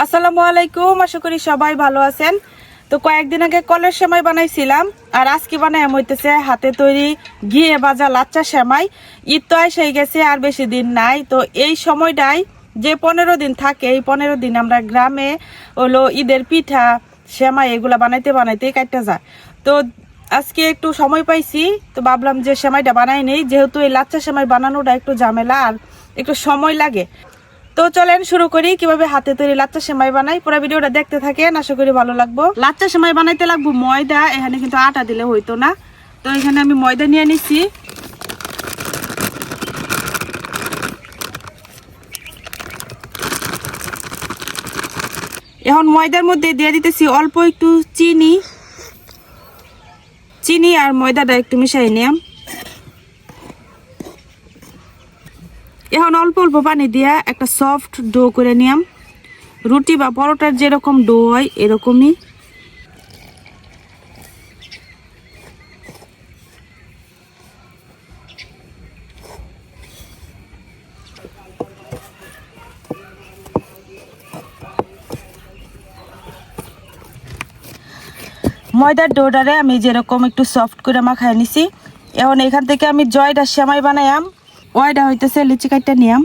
আসসালামু আলাইকুম, আশা করি সবাই ভালো আছেন। তো কয়েকদিন আগে কলের সেমাই বানাইছিলাম, আর আজকে বানাইম হইতেছে হাতে তৈরি ঘিয়ে ভাজা লাচ্চা সেমাই। ঈদ তো এসে গেছে, আর বেশি দিন নাই। তো এই সময়টাই যে 15 দিন থাকে, এই 15 দিন আমরা গ্রামে হলো ঈদের পিঠা সেমাই এগুলা বানাইতে বানাইতে কাটতে যায়। তো আজকে একটু সময় পাইছি, তো ভাবলাম যে সেমাইটা বানাই নেই, যেহেতু এই লাচ্চা সেমাই বানানোটা একটু ঝামেলা আর একটু সময় লাগে। তো চলেন শুরু করি কিভাবে হাতে তৈরি লাচ্চা সেমাই বানাই। পুরো ভিডিওটা দেখতে থাকেন, আশা করি ভালো লাগবে। লাচ্চা সেমাই বানাইতে লাগবে ময়দা, এখানে কিন্তু আটা দিলে হইতো না। তো এখানে আমি ময়দা নিয়ে নিছি। এখন ময়দার মধ্যে দিয়ে দিতেছি অল্প একটু চিনি আর ময়দাটা একটু মিশাই নিলাম। এখন অল্প অল্প পানি দিয়া একটা সফট ডো করে নিলাম। রুটি বা পরোটার যেরকম ডো হয় এরকমই। ময়দার ডোটারে আমি যেরকম একটু সফট করে মাখাই নিছি। এখন এখান থেকে আমি জয়টা সেমাই বানাইয়াম। ওইটা হইতেছে লিচি কাটটা নিয়াম।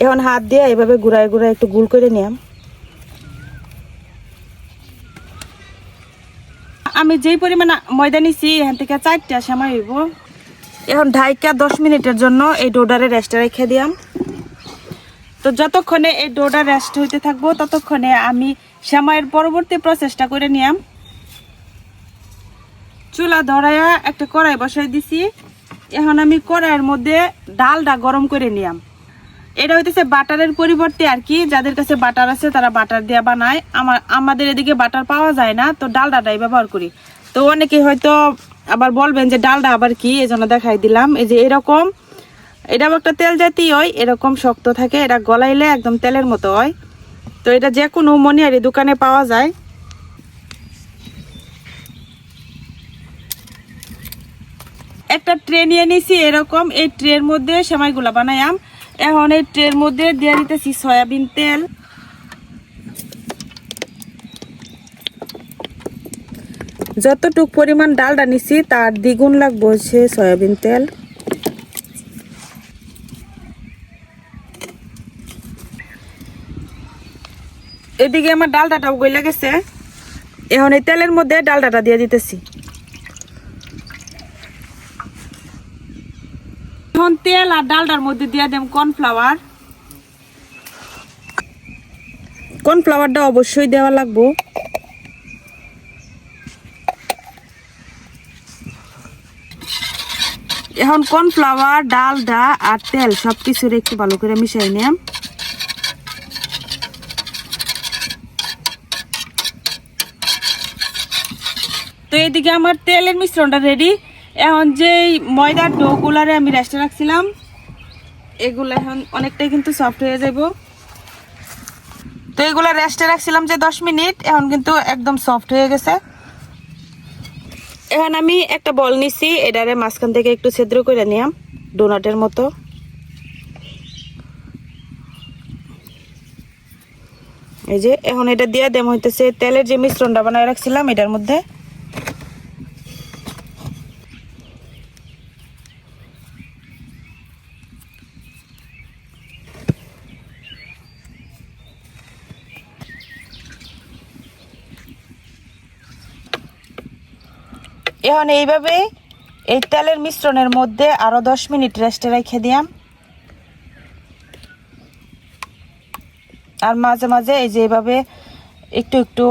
এখন হাত দিয়ে এভাবে ঘুরায় ঘুরায় একটু গোল করে নিয়াম। আমি যেই পরিমাণ ময়দা নিছি এখান থেকে 4টা সেমাই হইব। এখন ঢাইকা 10 মিনিটের জন্য এই ডোডারে রেস্টে রেখে দিয়াম। তো যতক্ষণে এই ডোডা রেস্ট হইতে থাকবো ততক্ষণে আমি সেমাইয়ের পরবর্তী প্রসেসটা করে নিয়াম। চুলা ধরাইয়া একটা কড়াই বসাই দিছি। এখন আমি কড়াইয়ের মধ্যে ডালটা গরম করে নিয়াম। এটা হইতেছে বাটারের পরিবর্তে আর কি, যাদের কাছে বাটার আছে তারা বাটার দিয়ে বানায়। আমাদের এদিকে বাটার পাওয়া যায় না, তো ডালডাটাই ব্যবহার করি। তো অনেকে হয়তো আবার বলবেন যে ডালডা আবার কি, এই জন্য দেখাই দিলাম। এই যে এরকম, এটাও একটা তেল জাতীয় হয়, এরকম শক্ত থাকে, এটা গলাইলে একদম তেলের মতো হয়। তো এটা যে কোনো মনিহারি দোকানে পাওয়া যায়। একটা ট্রে নিয়ে নিছি এরকম, এই ট্রের মধ্যে সেমাইগুলা বানাইয়াম। এখন এই ট্রের মধ্যে দিয়ে দিতেছি সয়াবিন তেল। যতটুক পরিমাণ ডালটা নিছি তার দ্বিগুণ লাগবে হচ্ছে সয়াবিন তেল। এদিকে আমার ডালটাটাও গইলা গেছে। এখন এই তেলের মধ্যে ডালটাটা দিয়ে দিতেছি। এখন তেল আর ডালটার মধ্যে দিয়ে দেব কর্নফ্লাওয়ার। কর্নফ্লাওয়ারটা অবশ্যই দেওয়া লাগবে। এখন কর্নফ্লাওয়ার, ডালডা আর তেল সবকিছুর একটু ভালো করে মিশাই নিলাম। তো এদিকে আমার তেলের মিশ্রণটা রেডি। এখন যে ময়দার ডো গুলারে আমি রেস্টে রাখছিলাম, এগুলো এখন অনেকটাই কিন্তু সফট হয়ে যাব। তো এগুলা রেস্টে রাখছিলাম যে 10 মিনিট, এখন কিন্তু একদম সফট হয়ে গেছে। এখন আমি একটা বল নিছি, এটারে মাঝখান থেকে একটু ছিদ্র করে নিলাম ডোনাটের মতো। এই যে এখন এটা দিয়ে দেম হইতেছে তেলের যে মিশ্রণটা বানায় রাখছিলাম এটার মধ্যে। এখন এইভাবে এই তেলের মিশ্রণের মধ্যে আরো 10 মিনিট রেস্টে রেখে দিয়াম। আর মাঝে মাঝে এই যে এইভাবে একটু একটু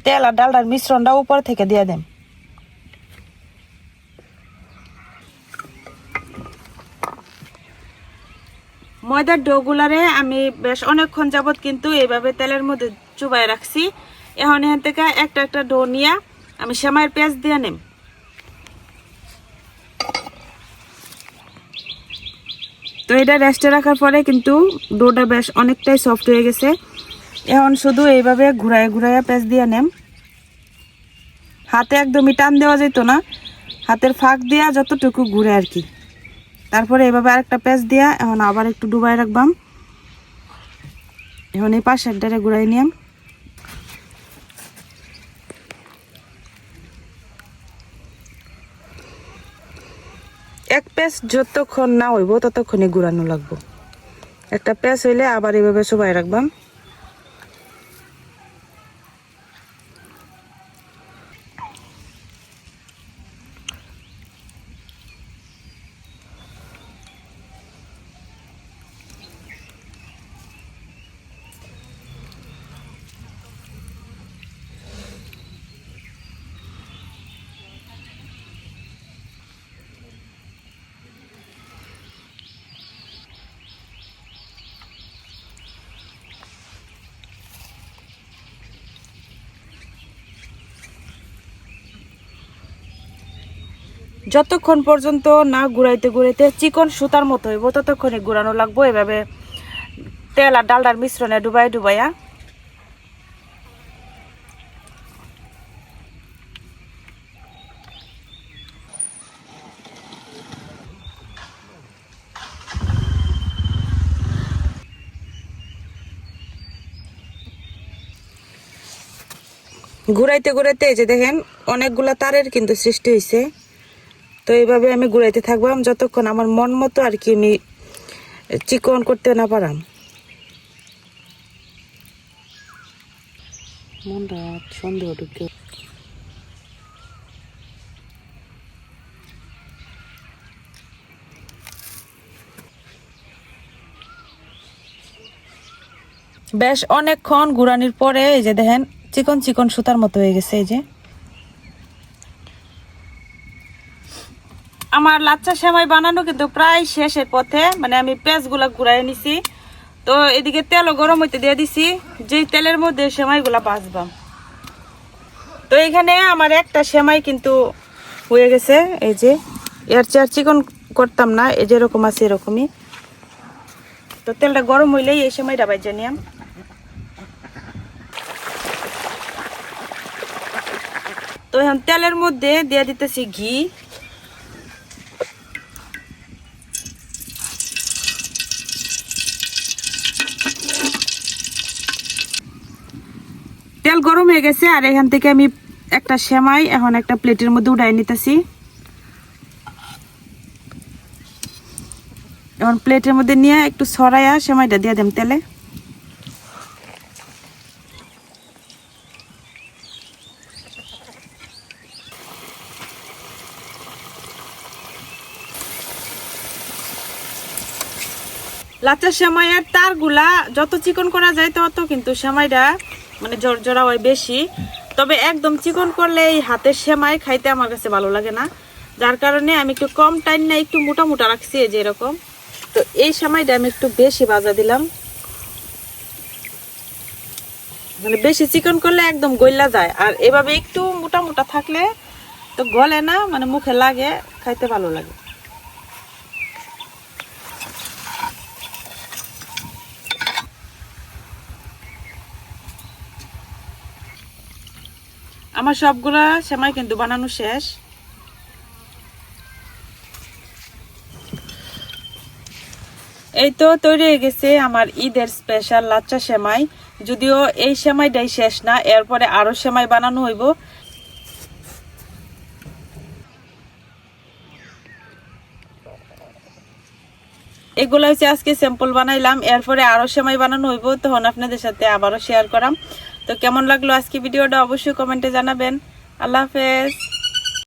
তেল আর ডালটার মিশ্রণটা উপর থেকে দিয়ে দেন। ময়দার ডোগুলারে আমি বেশ অনেকক্ষণ যাবত কিন্তু এইভাবে তেলের মধ্যে চুবাই রাখছি। এখন এখান থেকে একটা একটা ডো নিয়ে আমি সেমাইয়ের পেঁয়াজ দিয়ে নেব। তো এটা রেস্টে রাখার পরে কিন্তু ডোটা বেশ অনেকটাই সফট হয়ে গেছে। এখন শুধু এইভাবে ঘুরায় ঘুরাইয়া পেঁয়াজ দিয়ে নেম। হাতে একদমই টান দেওয়া যেত না, হাতের ফাঁক দিয়া যতটুকু ঘুরে আর কি। তারপরে এভাবে আরেকটা পেঁচ দিয়া এখন আবার একটু ডুবাই রাখবাম। এখন এই পাশের ডারে ঘুরাই নিয়াম। এক পেঁচ যতক্ষণ না হইব ততক্ষণে ঘুরানো লাগবো। একটা পেঁচ হইলে আবার এভাবে সবাই রাখবাম। যতক্ষণ পর্যন্ত না ঘুরাইতে ঘুরাইতে চিকন সুতার মতো হইব ততক্ষণে ঘুরানো লাগবো। এভাবে তেল আর ডালডার মিশ্রণে ডুবাই ডুবাইয়া। ঘুরাইতে ঘুরাইতে এই যে দেখেন অনেকগুলা তারের কিন্তু সৃষ্টি হয়েছে। তো এইভাবে আমি ঘুরাইতে থাকবাম যতক্ষণ আমার মন মতো আর কি আমি চিকন করতে না পারাম। মনটা সন্দেহ ঢুকে বেশ অনেকক্ষণ ঘুরানির পরে এই যে দেখেন চিকন চিকন সুতার মতো হয়ে গেছে। এই যে আমার লাচ্চা সেমাই বানানো কিন্তু প্রায় শেষের পথে, মানে আমি পেঁয়াজগুলা ঘুরাই নিছি। তো এদিকে তেলও গরম হইতে দিয়ে দিছি, যেই তেলের মধ্যে সেমাইগুলা ভাজবাম। তো এখানে আমার একটা সেমাই কিন্তু হয়ে গেছে। এই যে এর চেয়ে চিকন করতাম না, এই যেরকম আছে এরকমই। তো তেলটা গরম হইলেই এই সেমাইটা ভাজা নিয়াম। তো এখন তেলের মধ্যে দিয়ে দিতেছি ঘি। তেল গরম হয়ে গেছে আর এখান থেকে আমি একটা সেমাই এখন একটা প্লেটের মধ্যে উঠাই নিতেছি। এখন প্লেটের মধ্যে নিয়ে একটু ছড়াইয়া সেমাইটা দিয়ে দেম তেলে। লাচ্চা সেমাইয়ের তারগুলা যত চিকন করা যায় তত কিন্তু সেমাইটা মানে জড়জড়া হয় বেশি। তবে একদম চিকন করলে এই হাতের সেমাই খাইতে আমার কাছে ভালো লাগে না, যার কারণে আমি একটু কম টাইম না একটু মোটা মোটা রাখছি এই যে এরকম। তো এই সেমাইটা আমি একটু বেশি ভাজা দিলাম, মানে বেশি চিকন করলে একদম গইলা যায়, আর এভাবে একটু মোটা মোটা থাকলে তো গলে না, মানে মুখে লাগে, খাইতে ভালো লাগে। আমার সবগুলা সেমাই কিন্তু বানানো শেষ। এই তো তৈরি হয়ে গেছে আমার ঈদের স্পেশাল লাচ্চা সেমাই। যদিও এই সেমাইটাই শেষ না, এরপরে আরো সেমাই বানানো হইব। এগুলো হচ্ছে আজকে স্যাম্পল বানাইলাম, এরপরে আরো সেমাই বানানো হইব, তখন আপনাদের সাথে আবারও শেয়ার করাম। তো কেমন লাগলো আজকে ভিডিওটা অবশ্যই কমেন্টে জানাবেন। আল্লাহ হাফেজ।